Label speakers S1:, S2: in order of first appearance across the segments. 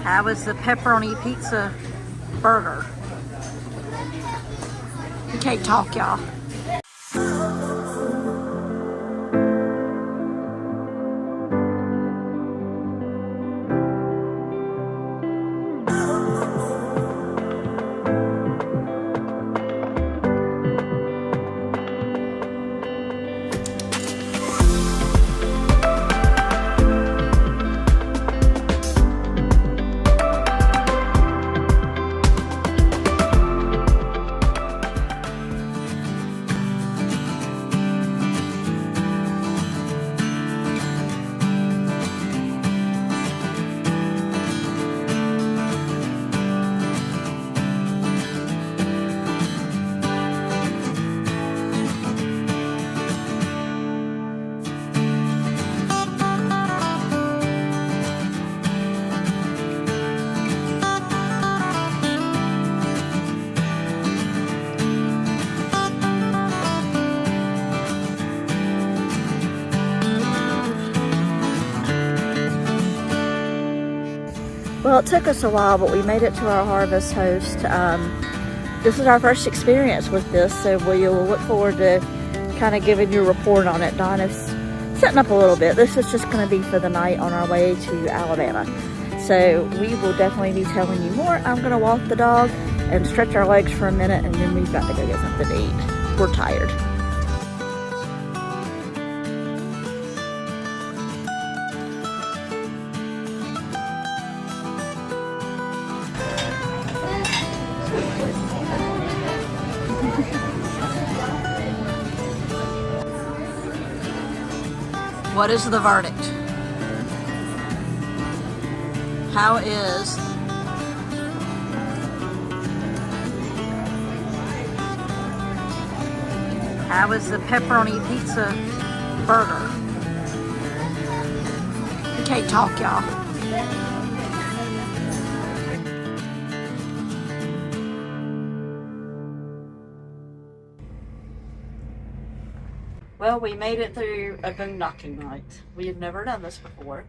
S1: How was the pepperoni pizza burger? You can't talk, y'all. Well, it took us a while, but we made it to our harvest host. This is our first experience with this, so we will look forward to kind of giving you a report on it. Donna's setting up a little bit. This is just going to be for the night on our way to Alabama. So we will definitely be telling you more. I'm going to walk the dog and stretch our legs for a minute, and then we've got to go get something to eat. We're tired. What is the verdict? How is the pepperoni pizza burger? You can't talk, y'all. Well, we made it through a boondocking night. We have never done this before.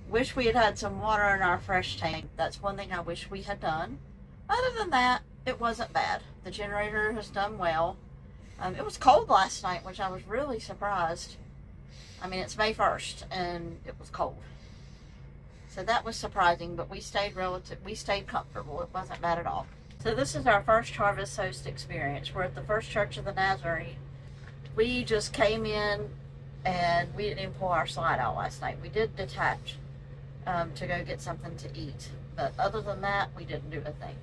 S1: Wish we had had some water in our fresh tank. That's one thing I wish we had done. Other than that, it wasn't bad. The generator has done well. It was cold last night, which I was really surprised. I mean, it's May 1st and it was cold. So that was surprising, but we stayed comfortable. It wasn't bad at all. So this is our first Harvest Host experience. We're at the First Church of the Nazarene. We just came in and we didn't even pull our slide out last night. We did detach to go get something to eat. But other than that, we didn't do a thing.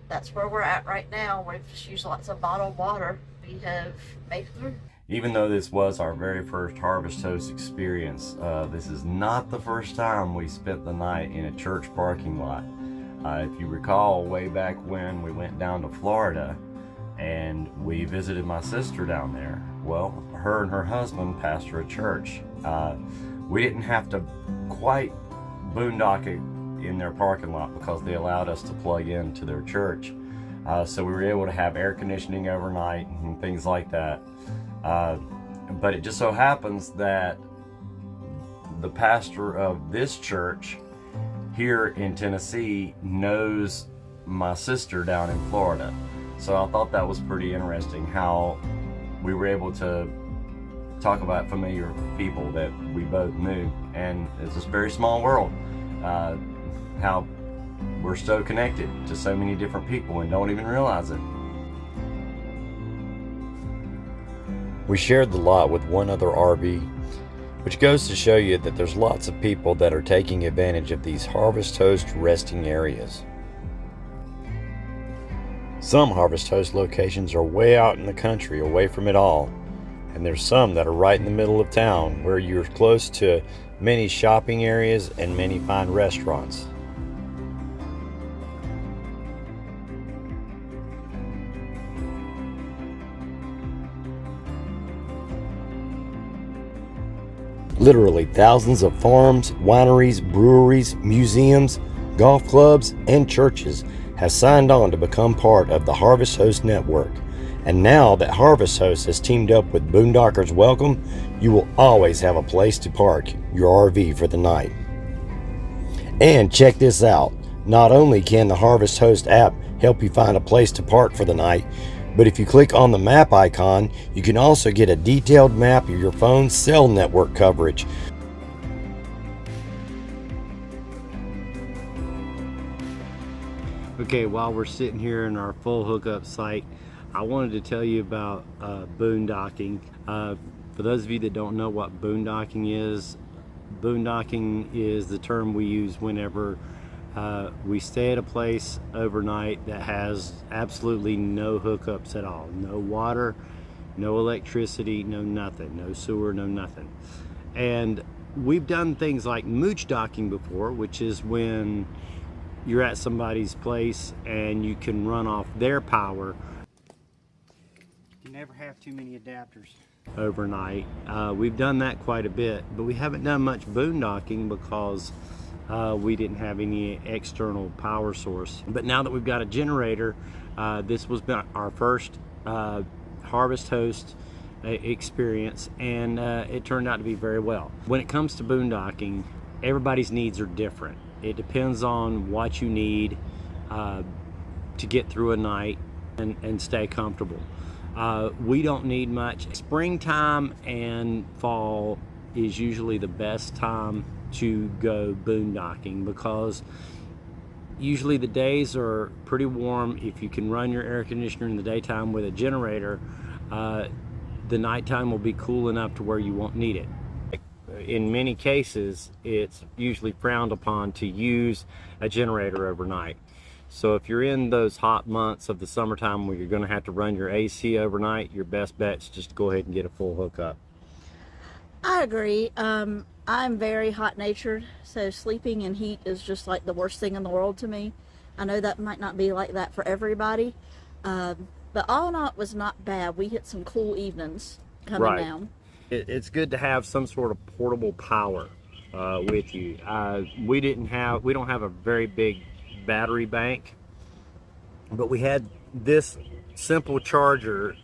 S1: That's where we're at right now. We've just used lots of bottled water. We have made it through.
S2: Even though this was our very first Harvest Host experience, this is not the first time we spent the night in a church parking lot. If you recall, way back when we went down to Florida and we visited my sister down there, well, her and her husband pastor a church. We didn't have to quite boondock it in their parking lot because they allowed us to plug into their church. So we were able to have air conditioning overnight and things like that. But it just so happens that the pastor of this church here in Tennessee knows my sister down in Florida. So I thought that was pretty interesting how we were able to talk about familiar people that we both knew. And it's this very small world, how we're so connected to so many different people and don't even realize it. We shared the lot with one other RV, which goes to show you that there's lots of people that are taking advantage of these Harvest Host resting areas. Some Harvest Host locations are way out in the country, away from it all, and there's some that are right in the middle of town where you're close to many shopping areas and many fine restaurants. Literally thousands of farms, wineries, breweries, museums, golf clubs, and churches have signed on to become part of the Harvest Host network. And now that Harvest Host has teamed up with Boondockers Welcome, you will always have a place to park your RV for the night.
S3: And check this out. Not only can the Harvest Host app help you find a place to park for the night, but if you click on the map icon, you can also get a detailed map of your phone's cell network coverage.
S4: Okay, while we're sitting here in our full hookup site, I wanted to tell you about boondocking. For those of you that don't know what boondocking is the term we use whenever we stay at a place overnight that has absolutely no hookups at all. No water, no electricity, no nothing, no sewer, no nothing. And we've done things like mooch docking before, which is when you're at somebody's place and you can run off their power. You never have too many adapters overnight. We've done that quite a bit, but we haven't done much boondocking because we didn't have any external power source. But now that we've got a generator, this was our first Harvest Host experience, and it turned out to be very well. When it comes to boondocking, everybody's needs are different. It depends on what you need to get through a night and stay comfortable. We don't need much. Springtime and fall is usually the best time to go boondocking because usually the days are pretty warm. If you can run your air conditioner in the daytime with a generator, the nighttime will be cool enough to where you won't need it. In many cases, it's usually frowned upon to use a generator overnight. So if you're in those hot months of the summertime where you're going to have to run your AC overnight, your best bet is just go ahead and get a full hookup.
S1: I agree. I'm very hot-natured, so sleeping in heat is just like the worst thing in the world to me. I know that might not be like that for everybody, but all in all, it was not bad. We hit some cool evenings coming down.
S4: It's good to have some sort of portable power with you. We don't have a very big battery bank, but we had this simple charger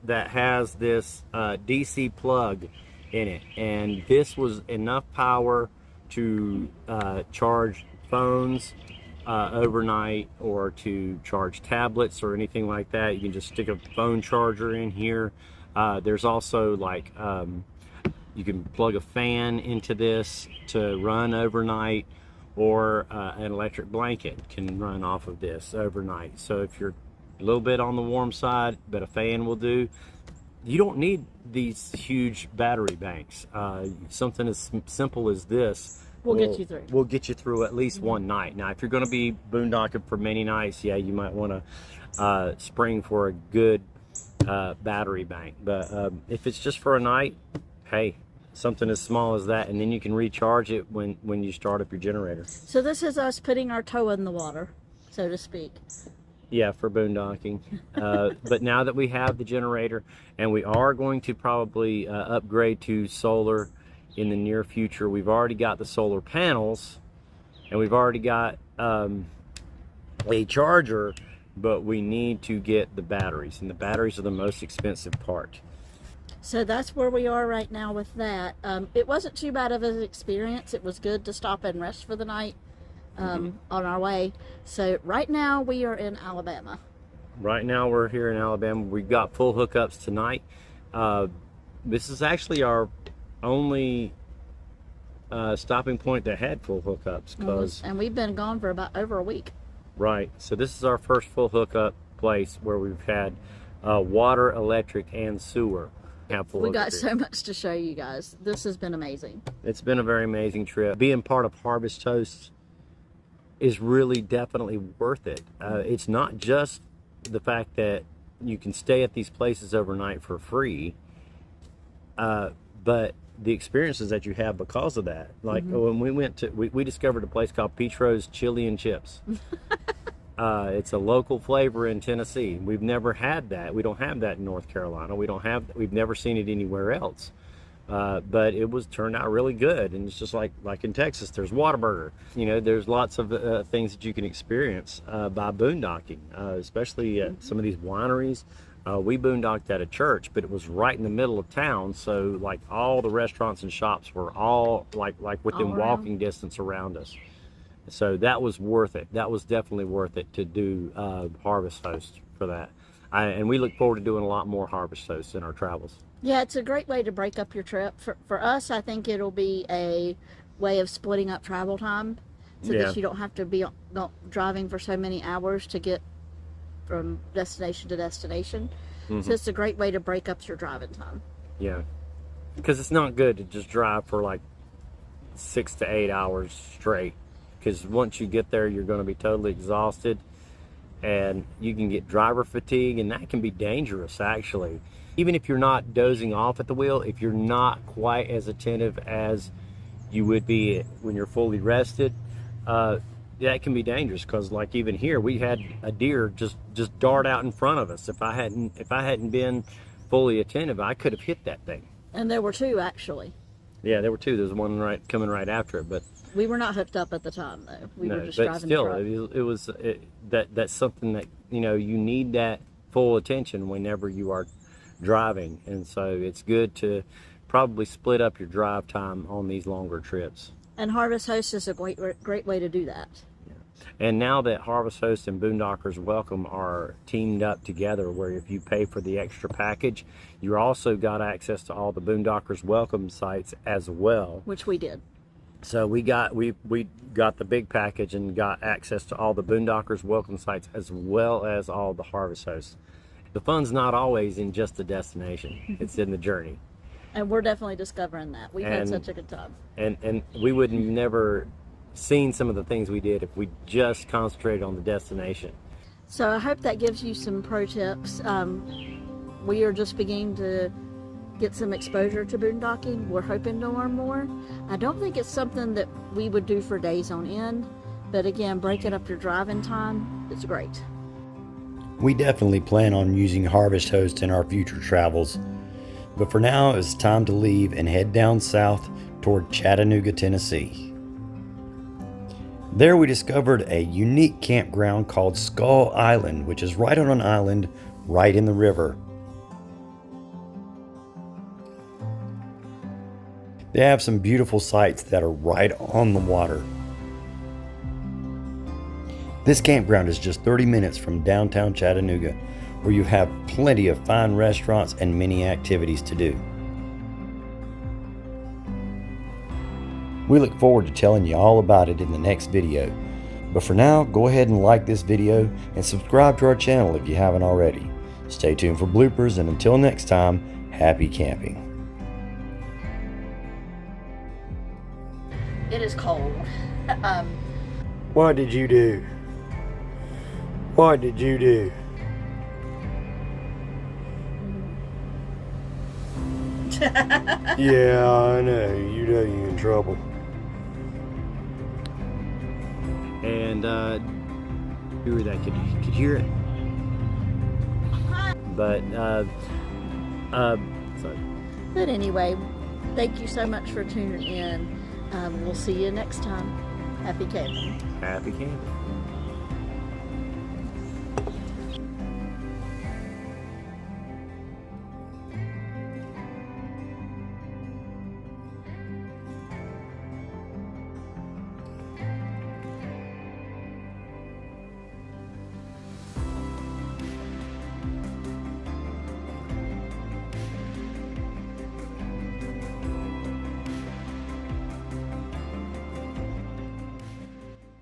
S4: that has this DC plug in it, and this was enough power to charge phones overnight or to charge tablets or anything like that. You can just stick a phone charger in here. There's also like you can plug a fan into this to run overnight, or an electric blanket can run off of this overnight. So if you're a little bit on the warm side, but a fan will do, you don't need these huge battery banks. Something as simple as this will get you through at least one night. Now, if you're going to be boondocking for many nights, yeah, you might want to spring for a good battery bank. But if it's just for a night, hey, something as small as that, and then you can recharge it when you start up your generator.
S1: So this is us putting our toe in the water, so to speak.
S4: Yeah, for boondocking. But now that we have the generator, and we are going to probably upgrade to solar in the near future. We've already got the solar panels, and we've already got a charger, but we need to get the batteries, and the batteries are the most expensive part.
S1: So that's where we are right now with that. It wasn't too bad of an experience. It was good to stop and rest for the night on our way. So right now we are in Alabama.
S4: Right now we're here in Alabama. We've got full hookups tonight. This is actually our only stopping point that had full hookups.
S1: And we've been gone for about over a week.
S4: Right. So this is our first full hookup place where we've had water, electric, and sewer.
S1: We got so much to show you guys. This has been amazing.
S4: It's been a very amazing trip. Being part of Harvest Host is really definitely worth it. It's not just the fact that you can stay at these places overnight for free, but the experiences that you have because of that. Like when we went to, we discovered a place called Petro's Chili and Chips. It's a local flavor in Tennessee. We've never had that. We don't have that in North Carolina. We've never seen it anywhere else. But it turned out really good. And it's just like in Texas, there's Whataburger. You know, there's lots of things that you can experience by boondocking, especially at some of these wineries. We boondocked at a church, but it was right in the middle of town. So like all the restaurants and shops were all like within walking distance around us. So that was worth it. That was definitely worth it to do Harvest Host for that. And we look forward to doing a lot more Harvest Hosts in our travels.
S1: Yeah, it's a great way to break up your trip. For us, I think it'll be a way of splitting up travel time so that you don't have to be driving for so many hours to get from destination to destination. So it's a great way to break up your driving time.
S4: Yeah, because it's not good to just drive for like 6 to 8 hours straight, because once you get there you're going to be totally exhausted, and you can get driver fatigue, and that can be dangerous actually. Even if you're not dozing off at the wheel, if you're not quite as attentive as you would be when you're fully rested, that can be dangerous. Because like even here, we had a deer just dart out in front of us. If I hadn't been fully attentive, I could have hit that thing. And
S1: there were two actually.
S4: Yeah, there were two. There was one coming right after it, but
S1: we were not hooked up at the time though. We were just driving.
S4: But still, that's something that you need, that full attention whenever you are driving, and so it's good to probably split up your drive time on these longer trips.
S1: And Harvest Host is a great way to do that.
S4: And now that Harvest Host and Boondockers Welcome are teamed up together, where if you pay for the extra package, you also got access to all the Boondockers Welcome sites as well.
S1: Which we did.
S4: So we got the big package and got access to all the Boondockers Welcome sites as well as all the Harvest Hosts. The fun's not always in just the destination; it's in the journey.
S1: And we're definitely discovering that. We've had such a good time.
S4: And we would have never seen some of the things we did if we just concentrated on the destination.
S1: So I hope that gives you some pro tips. We are just beginning to get some exposure to boondocking. We're hoping to learn more. I don't think it's something that we would do for days on end, but again, breaking up your driving time is great.
S3: We definitely plan on using Harvest Host in our future travels, but for now it's time to leave and head down south toward Chattanooga, Tennessee. There we discovered a unique campground called Skull Island, which is right on an island right in the river. They have some beautiful sites that are right on the water. This campground is just 30 minutes from downtown Chattanooga, where you have plenty of fine restaurants and many activities to do. We look forward to telling you all about it in the next video. But for now, go ahead and like this video and subscribe to our channel if you haven't already. Stay tuned for bloopers, and until next time, happy camping.
S1: It is cold.
S3: What did you do? What did you do? Yeah, I know. You know you're in trouble.
S4: And who were that? Could hear it. But sorry.
S1: But anyway, thank you so much for tuning in. We'll see you next time. Happy camping.
S4: Happy camping.